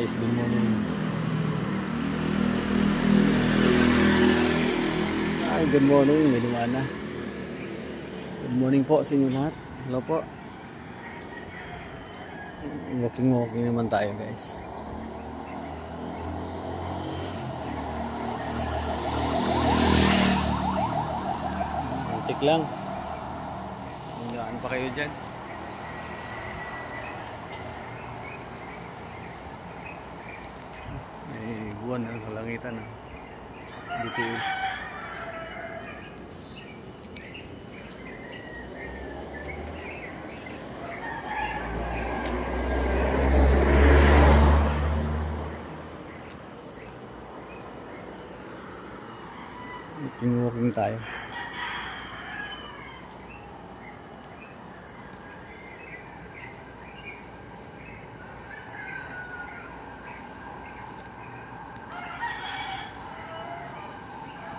Guys, good morning. Ay, good morning, Minumana. Good morning po sa inyo lahat. Hello po. Walking naman tayo, guys. Antik lang. Hanggaan pa kayo dyan. May buwan na sa langitan. Dito yun. Walking tayo.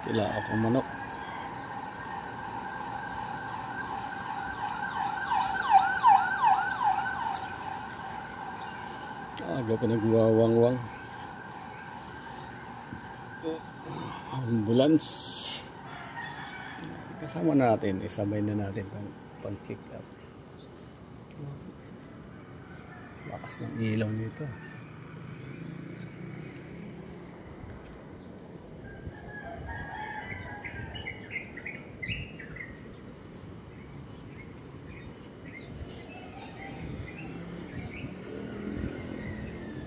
Tila akong manok. Aga pa nagwawangwang. Ambulance. Kasama na natin, isabay na natin pang-check up. Lakas ng ilaw nito.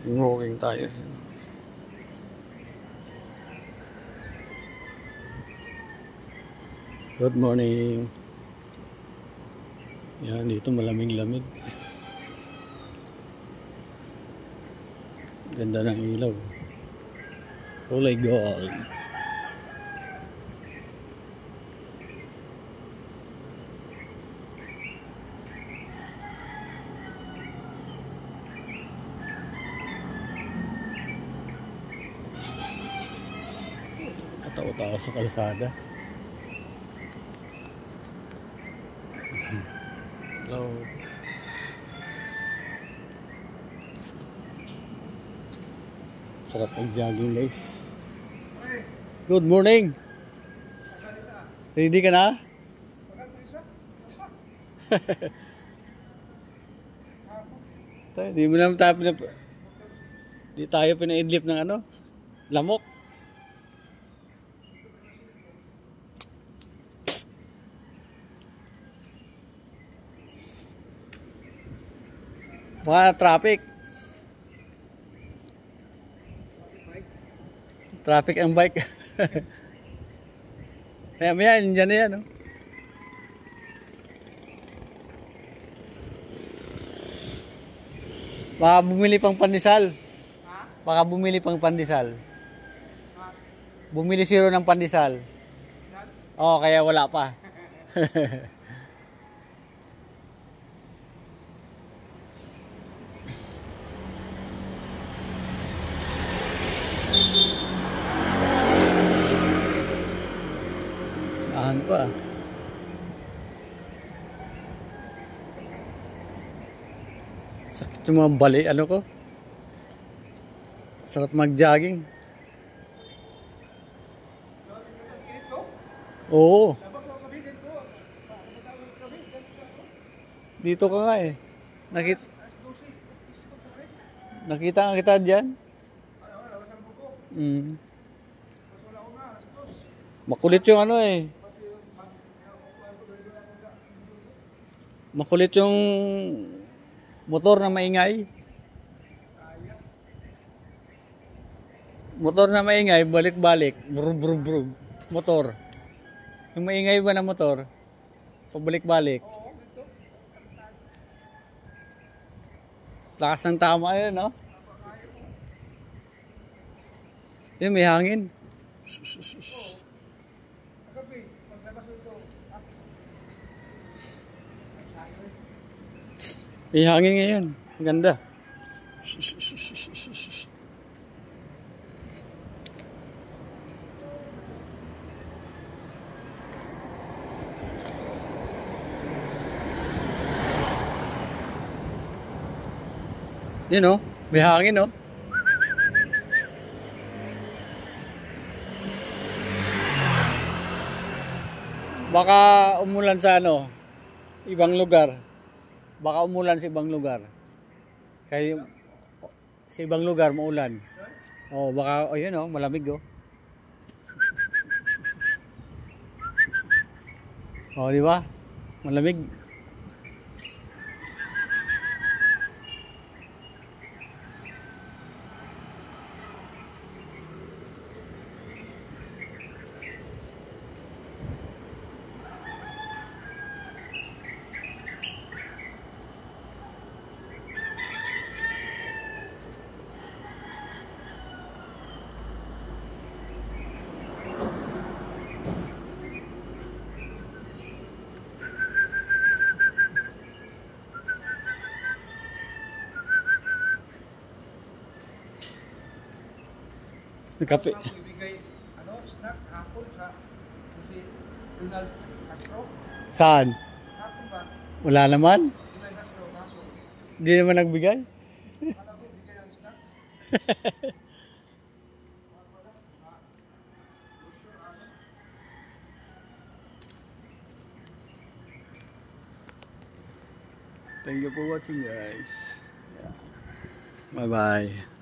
Walking tayo. Good morning. Yan, dito malamig-lamig. Ganda ng ilaw. Kulay gold. Katao-tao sa kalsada. Hello. Sarap mag-jogging, guys. Good morning. Ready ka na? Di mo naman tayo di tayo pinaidlip ng ano? Lamok. Mga traffic ang bike. Maya dyan na yan, no? Baka bumili pang pandesal. Baka bumili pang pandesal. Bumili zero ng pandesal. Oo, kaya wala pa. Ahan pa. Sakit yung mga bali, ano ko? Sarap mag-jogging. Oo. Dito ka nga eh. Nakita nga kita dyan. Makulit yung ano eh. Makulit yung motor na maingay. Motor na maingay, balik-balik. Brub. Motor. Yung maingay ba na motor? Pabalik-balik. Lakas ng tama yun, no? Yun, may hangin. May hangin ngayon. Ganda. Yun, oh. May hangin, oh. Baka umulan sa ano, ibang lugar. Baka umulan sa ibang lugar. Kaya sa ibang lugar maulan. Oh, baka ayun oh, malamig oh. Oh, di ba? Malamig. Kape. Ibigay snack hapon sa si Ronald Castro. Saan? Hapon ba? Wala naman. Ronald Castro hapon. Hindi naman nagbigay. Alam ko bigay ng snack. Thank you for watching guys. Bye bye.